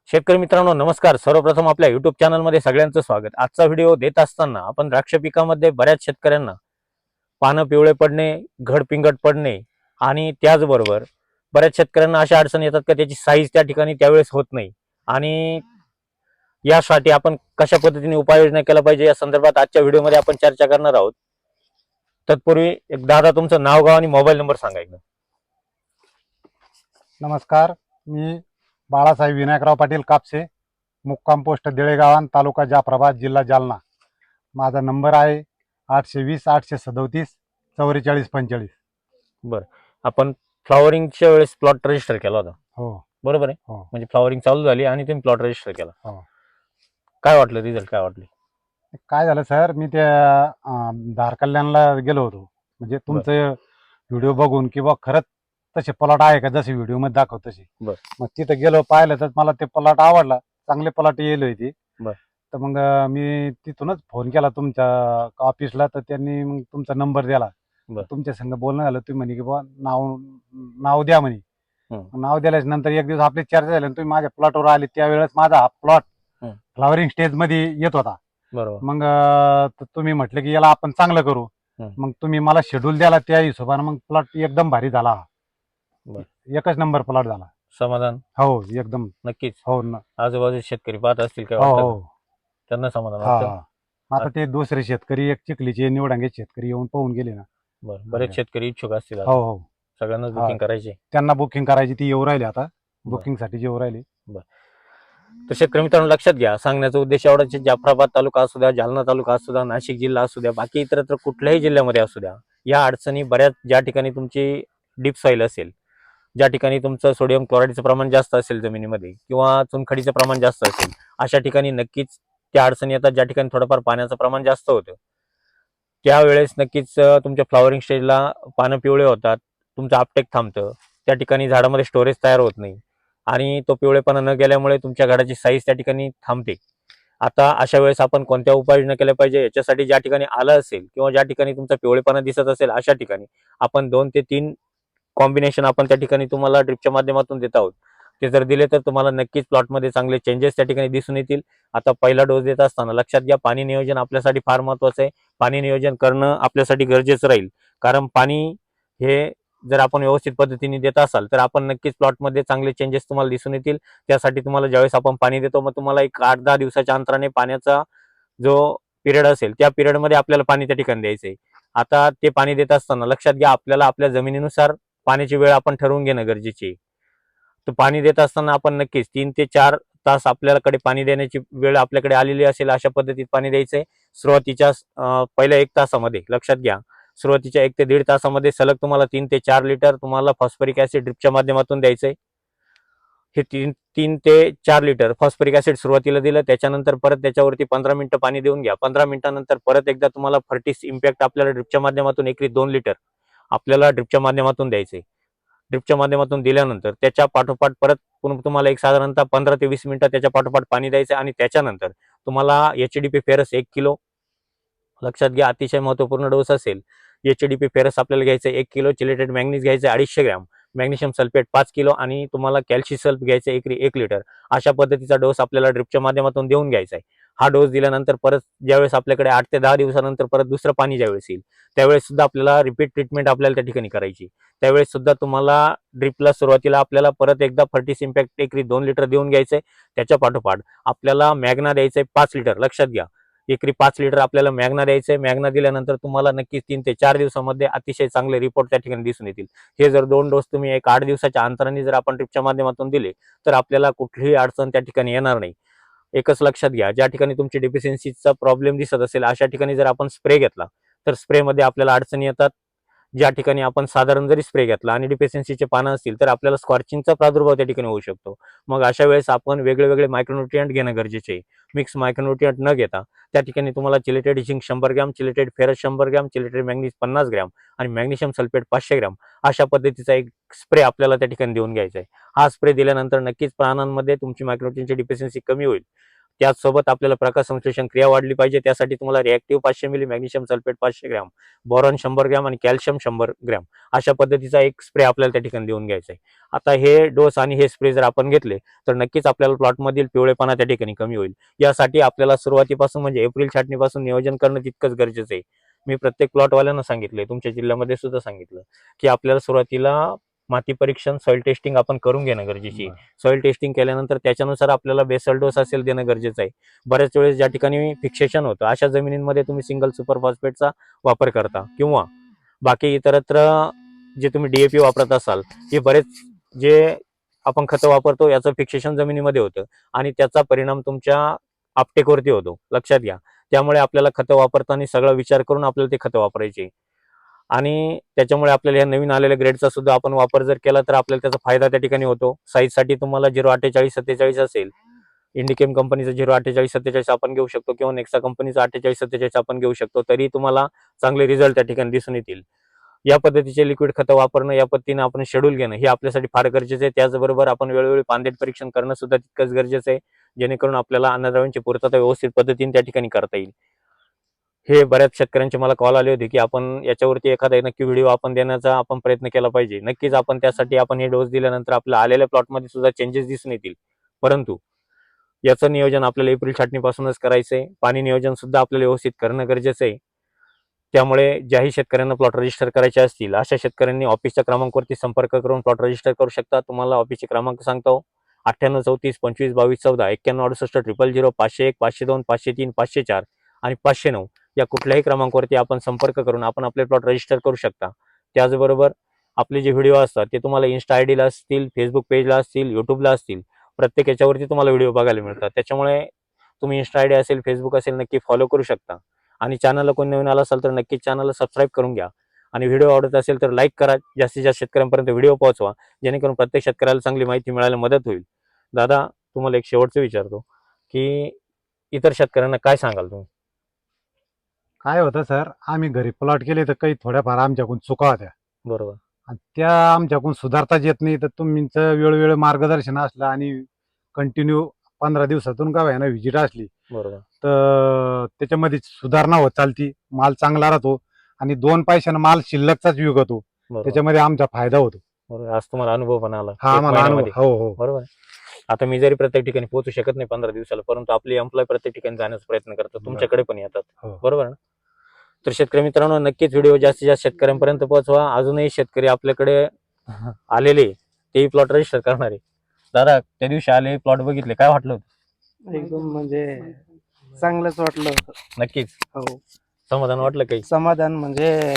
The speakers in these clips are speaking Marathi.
शेतकरी मित्रांनो नमस्कार. सर्वप्रथम आपल्या युट्यूब चॅनलमध्ये सगळ्यांचं स्वागत. आजचा व्हिडिओ देत असताना आपण द्राक्ष पिकामध्ये बऱ्याच शेतकऱ्यांना पानं पिवळे पडणे, घड पिंगट पडणे आणि त्याचबरोबर बऱ्याच शेतकऱ्यांना अशा अडचणी येतात का त्याची साईज त्या ठिकाणी त्यावेळेस होत नाही आणि यासाठी आपण कशा पद्धतीने उपाययोजना केला पाहिजे या संदर्भात आजच्या व्हिडिओमध्ये आपण चर्चा करणार आहोत. तत्पूर्वी एक दादा तुमचं नाव गाव आणि मोबाईल नंबर सांगायचं. नमस्कार, मी बाळासाहेब विनायकराव पाटील कापसे, मुक्काम पोस्ट देळेगावान, तालुका जाफराबाद, जिल्हा जालना. माझा नंबर आहे 820 837 4445. बरं, आपण फ्लॉवरिंगच्या वेळेस प्लॉट रजिस्टर केला होता, हो बरोबर आहे? हो म्हणजे फ्लॉवरिंग चालू झाली आणि तुम्ही प्लॉट रजिस्टर केला. हो. काय वाटलं, रिझल्ट काय वाटले? काय झालं सर, मी त्या धार कल्याणला गेलो होतो. म्हणजे तुमचं व्हिडिओ बघून किंवा खरंच तसे प्लॉट आहे का जसे व्हिडिओमध्ये दाखवत तसे. बरं. मग तिथं गेलो, पाहिलं तर मला ते प्लॉट आवडला. चांगले प्लॉट येले होते. बरं. तर मग मी तिथूनच फोन केला तुमच्या ऑफिसला, तर त्यांनी मग तुमचा नंबर दिला. बरं. तुमच्या संग बोलणं झालं. तुम्ही म्हणे की बा नाव द्या म्हणे. नाव दिल्याच्या नंतर एक दिवस आपली चर्चा झाली आणि तुम्ही माझ्या प्लॉटवर आले. त्यावेळेस माझा हा प्लॉट फ्लॉवरिंग स्टेज मध्ये येत होता. बरोबर. मग तुम्ही म्हटलं की याला आपण चांगलं करू. मग तुम्ही मला शेड्यूल द्याला, त्या हिशोबाने मग प्लॉट एकदम भारी झाला. एकच नंबर प्लॉट झाला. समाधान? हो, एकदम नक्कीच. हो ना. आजूबाजूचे शेतकरी पाहत असतील काय हो वाटतं? हो. त्यांना समाधान हा वाटतं? आता ते दुसरे शेतकरी, एक चिखलीचे निवडांगे शेतकरी येऊन पाहून गेले ना. बरं, बरेच शेतकरी इच्छुक असतील हो हो. सगळ्यांनाच बुकिंग करायची. त्यांना बुकिंग करायची, ती येऊ राहिली आता बुकिंग साठी येऊ राहिली. तर शेतकरी मित्रांनो लक्षात घ्या, सांगण्याचा उद्देश एवढाच, जाफराबाद तालुका असू द्या, जालना तालुका असू द्या, नाशिक जिल्हा असू द्या, बाकी इतरत्र कुठल्याही जिल्ह्यामध्ये असू द्या, या अडचणी बऱ्याच, ज्या ठिकाणी तुमची डीप सॉइल असेल, ज्या ठिकाणी तुमचं सोडियम क्लोराईडचं प्रमाण जास्त असेल जमिनीमध्ये किंवा चुनखडीचं प्रमाण जास्त असेल, अशा ठिकाणी नक्कीच त्या अडचणी येतात. ज्या ठिकाणी थोडंफार पाण्याचं प्रमाण जास्त होतं त्यावेळेस नक्कीच तुमच्या फ्लॉवरिंग स्टेजला पानं पिवळे होतात, तुमचं आपटेक थांबतं, त्या ठिकाणी झाडामध्ये स्टोरेज तयार होत नाही आणि तो पिवळेपणा न गेल्यामुळे तुमच्या घडाची साईज त्या ठिकाणी थांबते. आता अशा वेळेस आपण कोणत्या उपाययोजना केल्या पाहिजे याच्यासाठी, ज्या ठिकाणी आलं असेल किंवा ज्या ठिकाणी तुमचा पिवळेपणा दिसत असेल अशा ठिकाणी आपण 2 ते 3 कॉम्बिनेशन आपण त्या ठिकाणी तुम्हाला ड्रिपच्या माध्यमातून देत आहोत. ते जर दिले तर तुम्हाला नक्कीच प्लॉटमध्ये चांगले चेंजेस त्या ठिकाणी दिसून येतील. आता पहिला डोस देत असताना लक्षात घ्या, पाणी नियोजन आपल्यासाठी फार महत्वाचं आहे. पाणी नियोजन करणं आपल्यासाठी गरजेचं राहील, कारण पाणी हे जर आपण व्यवस्थित पद्धतीने देत असाल तर आपण नक्कीच प्लॉटमध्ये चांगले चेंजेस तुम्हाला दिसून येतील. त्यासाठी तुम्हाला ज्यावेळेस आपण पाणी देतो, मग तुम्हाला एक 8-10 दिवसाच्या अंतराने पाण्याचा जो पिरियड असेल त्या पिरियडमध्ये आपल्याला पाणी त्या ठिकाणी द्यायचं आहे. आता ते पाणी देत असताना लक्षात घ्या, आपल्याला आपल्या जमिनीनुसार पाण्याची वेळ आपण ठरवून घेणं गरजेचे आहे. तर पाणी देत असताना आपण नक्कीच 3 ते 4 तास आपल्याकडे पाणी देण्याची वेळ आपल्याकडे आलेली असेल अशा पद्धतीत पाणी द्यायचंय. सुरुवातीच्या पहिल्या 1 तासामध्ये लक्षात घ्या, सुरुवातीच्या 1 ते 1.5 तासामध्ये सलग तुम्हाला 3 ते 4 लिटर तुम्हाला फॉस्फरिक ऍसिड ड्रिपच्या माध्यमातून द्यायचंय. हे 3 ते 4 लिटर फॉस्फरिक ऍसिड सुरुवातीला दिलं, त्याच्यानंतर परत त्याच्यावरती 15 मिनिटं पाणी देऊन घ्या. 15 मिनिटांनंतर परत एकदा तुम्हाला फर्टिस इम्पॅक्ट आपल्याला ड्रिपच्या माध्यमातून एकरी 2 लिटर आपल्याला ड्रिपच्या माध्यमातून द्यायचंय. ड्रिपच्या माध्यमातून दिल्यानंतर त्याच्या पाठोपाठ परत तुम्हाला एक साधारणतः 15 ते 20 मिनिटं त्याच्या पाठोपाठ पाणी द्यायचं आणि त्याच्यानंतर तुम्हाला एचडीपी फेरस 1 किलो, लक्षात घ्या अतिशय महत्वपूर्ण डोस असेल. एचडीपी फेरस आपल्याला घ्यायचं 1 किलो, चिलेटेड मॅग्नीज घ्यायचं 250 ग्रॅम, मॅग्नेशियम सल्फेट 5 किलो आणि तुम्हाला कॅल्शियम सल्फ घ्यायचं एकरी 1 लिटर. अशा पद्धतीचा डोस आपल्याला ड्रिपच्या माध्यमातून देऊन घ्यायचा आहे. हा डोस दिल्यानंतर परत ज्यावेळेस आपल्याकडे 8 ते 10 दिवसानंतर परत दुसरं पाणी ज्यावेळेस येईल त्यावेळेस सुद्धा आपल्याला रिपीट ट्रीटमेंट आपल्याला त्या ठिकाणी करायची. त्यावेळेस सुद्धा तुम्हाला ड्रिपला सुरुवातीला आपल्याला परत एकदा फर्टिस इम्पॅक्ट एकरी 2 लिटर देऊन घ्यायचंय. त्याच्या पाठोपाठ आपल्याला मॅग्ना द्यायचंय 5 लिटर. लक्षात घ्या, एकरी 5 लिटर आपल्याला मॅग्ना द्यायचंय. मॅग्ना दिल्यानंतर तुम्हाला नक्कीच 3 ते 4 दिवसामध्ये अतिशय चांगले रिपोर्ट त्या ठिकाणी दिसून येतील. हे जर 2 डोस तुम्ही एक 8 दिवसाच्या अंतराने जर आपण ड्रिपच्या माध्यमातून दिले तर आपल्याला कुठलीही अडचण त्या ठिकाणी येणार नाही. एकच लक्षात घ्या, ज्या ठिकाणी तुमची डिफिशियन्सीचा प्रॉब्लेम दिसत असेल अशा ठिकाणी जर आपण स्प्रे घेतला तर स्प्रेमध्ये आपल्याला अडचणी येतात. ज्या ठिकाणी आपण साधारण जरी स्प्रे घेतला आणि डिफिशियन्सीचे पानं असतील तर आपल्याला स्कॉर्चिंगचा प्रादुर्भाव त्या ठिकाणी होऊ शकतो. मग अशा वेळेस आपण वेगळे वेगळे मायक्रोन्युट्रिएंट घेणं गरजेचे आहे. मिक्स मायक्रोन्युट्रिएंट न घेता त्या ठिकाणी तुम्हाला chelated zinc 100 gram, chelated ferrous 100 gram, chelated manganese 50 gram आणि मॅग्नेशियम सल्फेट 500 ग्रॅम अशा पद्धतीचा एक स्प्रे आपल्याला त्या ठिकाणी देऊन घ्यायचा आहे. हा स्प्रे दिल्यानंतर नक्कीच प्राण्यांमध्ये तुमची मायक्रोन्युट्रिएंटची डिफिशियन्सी कमी होईल. त्याचसोबत आपल्याला प्रकाश संश्लेषण क्रिया वाढली पाहिजे. त्यासाठी तुम्हाला reactive 500 ml, magnesium sulphate 500 gram, boron 100 gram आणि कॅल्शियम 100 ग्रॅम अशा पद्धतीचा एक स्प्रे आपल्याला त्या ठिकाणी देऊन घ्यायचा आहे. आता हे डोस आणि हे स्प्रे जर आपण घेतले तर नक्कीच आपल्याला प्लॉटमधील पिवळेपणा त्या ठिकाणी कमी होईल. यासाठी आपल्याला सुरुवातीपासून म्हणजे एप्रिल छाटणीपासून नियोजन करणं तितकंच गरजेचं आहे. मी प्रत्येक प्लॉटवाल्यांना सांगितलंय, तुमच्या जिल्ह्यामध्ये सुद्धा सांगितलं की आपल्याला सुरुवातीला माती परीक्षण, सॉइल टेस्टिंग आपण करून घेणं गरजेची आहे. सॉइल टेस्टिंग केल्यानंतर त्याच्यानुसार आपल्याला बेसल डोस असेल देणं गरजेचं आहे. बऱ्याच वेळेस ज्या ठिकाणी फिक्सेशन होतं अशा जमिनींमध्ये तुम्ही सिंगल सुपर फॉस्फेटचा वापर करता किंवा बाकी इतरत्र जे तुम्ही DAP वापरत असाल, हे बरेच जे आपण खतं वापरतो याचं फिक्सेशन जमिनीमध्ये होतं आणि त्याचा परिणाम तुमच्या आपटेकवरती होतो, लक्षात घ्या. त्यामुळे आपल्याला खतं वापरताना सगळा विचार करून आपल्याला ते खतं वापरायचे आणि त्याच्यामुळे आपल्याला या नवीन आलेल्या ग्रेडचा सुद्धा आपण वापर जर केला तर आपल्याला त्याचा फायदा त्या ठिकाणी होतो. साईजसाठी तुम्हाला 04847 असेल, इंडिकेम कंपनीचं 04847 आपण घेऊ शकतो किंवा नेक्सा कंपनीचं 4847 आपण घेऊ शकतो, तरी तुम्हाला चांगले रिझल्ट त्या ठिकाणी दिसून येतील. या पद्धतीचे लिक्विड खतं वापरणं, या पद्धतीने आपण शेड्यूल घेणं हे आपल्यासाठी फार गरजेचं आहे. त्याचबरोबर आपण वेळोवेळी पानदेट परीक्षण करणं सुद्धा तितकंच गरजेचं आहे, जेणेकरून आपल्याला अन्नद्रव्यांची पूर्तता व्यवस्थित पद्धतीने त्या ठिकाणी करता येईल. हे बऱ्याच शेतकऱ्यांचे मला कॉल आले होते की आपण याच्यावरती एखादा नक्की व्हिडिओ आपण देण्याचा आपण प्रयत्न केला पाहिजे. नक्कीच आपण त्यासाठी आपण हे डोस दिल्यानंतर आपल्या आलेल्या प्लॉटमध्ये सुद्धा चेंजेस दिसून येतील. परंतु याचं नियोजन आपल्याला एप्रिल छाटणीपासूनच करायचं आहे. पाणी नियोजन सुद्धा आपल्याला व्यवस्थित करणं गरजेचं आहे. त्यामुळे ज्याही शेतकऱ्यांना प्लॉट रजिस्टर करायचे असतील अशा शेतकऱ्यांनी ऑफिसच्या क्रमांकावरती संपर्क करून प्लॉट रजिस्टर करू शकता. तुम्हाला ऑफिसचे क्रमांक सांगतो: 9834 25 22 14, 9168 000 501 502 503 504 आणि 509 या कुठल्याही क्रमांकावरती आपण संपर्क करून आपण आपले प्लॉट रजिस्टर करू शकता. त्याचबरोबर आपले जे व्हिडिओ असतात ते तुम्हाला इन्स्टा आयडीला असतील, फेसबुक पेजला असतील, युट्यूबला असतील, प्रत्येक याच्यावरती तुम्हाला व्हिडिओ बघायला मिळतात. त्याच्यामुळे तुम्ही इन्स्टा आयडी असेल, फेसबुक असेल नक्की फॉलो करू शकता. आणि चॅनलला कोणी नवीन आला असेल तर नक्कीच चॅनलला सबस्क्राईब करून घ्या आणि व्हिडिओ आवडत असेल तर लाईक करा. जास्तीत जास्त शेतकऱ्यांपर्यंत व्हिडिओ पोहोचवा, जेणेकरून प्रत्येक शेतकऱ्याला चांगली माहिती मिळायला मदत होईल. दादा, तुम्हाला एक शेवटचं विचारतो की इतर शेतकऱ्यांना काय सांगाल तुम्ही? काय होतं सर, आम्ही घरी प्लॉट केले तर काही थोड्याफार आमच्याकडून चुका होत्या बरोबर. आणि त्या आमच्याकडून सुधारताच येत नाही. तर तुमचं वेळोवेळी मार्गदर्शन असलं आणि कंटिन्यू 15 दिवसातून का व्हायना व्हिजिट असली बरोबर. तर त्याच्यामध्ये सुधारणा होत चालती, माल चांगला राहतो आणि 2 पैशानं माल शिल्लकचाच विकतो. बरोबर. त्याच्यामध्ये आमचा फायदा होतो. बरोबर. आज तुम्हाला अनुभव पण आला हा 1 आम्हाला अनुभव. महिन्यामध्ये. हो हो बरोबर आहे. आता मी जरी प्रत्येक ठिकाणी पोहोचू शकत नाही 15 दिवसाला, परंतु आपले एम्प्लॉय प्रत्येक ठिकाणी जाण्याचा प्रयत्न करतात, तुमच्याकडे पण येतात. हो. बरोबर ना? तर शेतकरी मित्रांनो, नक्कीच व्हिडिओ जास्तीत जास्त शेतकऱ्यांपर्यंत पोहोचवा. अजूनही शेतकरी आपल्याकडे आलेले तेही प्लॉट रजिस्टर करणारे. दादा, त्या दिवशी आले, प्लॉट बघितले, काय वाटलं होतं? एकदम म्हणजे चांगलंच वाटलं होतं. नक्कीच हो, समाधान वाटलं काही? समाधान म्हणजे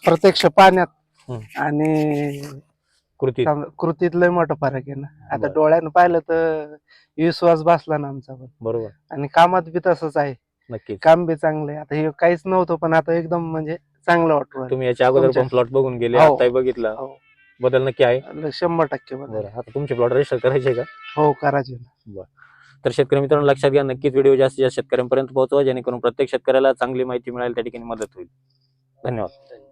प्रत्यक्ष पाण्यात हम्म. आणि कृतीत. कृतीत लय मोठा फरक आहे ना. आता बरं. डोळ्यानं पाहिलं तर विश्वास बसला ना आमचा पण, बरोबर. आणि कामात बी तसंच आहे. नक्कीच. काम बी चांगलं आहे. आता हे काहीच नव्हतं पण आता एकदम म्हणजे चांगलं वाटू राहिलं. तुम्ही याच्या अगोदर तुमच्या- पण प्लॉट बघून गेले, हो. आताही बघितला, हो, बदल नक्की आहे? 100% बदल. बरं, आता तुमचे प्लॉट रजिस्टर करायचे का? हो, करायचे ना. तर शेतकरी मित्रांनो, लक्षात घ्या, नक्कीच व्हिडिओ जास्तीत जास्त शेतकऱ्यांपर्यंत पोहोचवा, जेणेकरून प्रत्येक शेतकऱ्याला चांगली माहिती मिळाली, त्या ठिकाणी मदत होईल. धन्यवाद.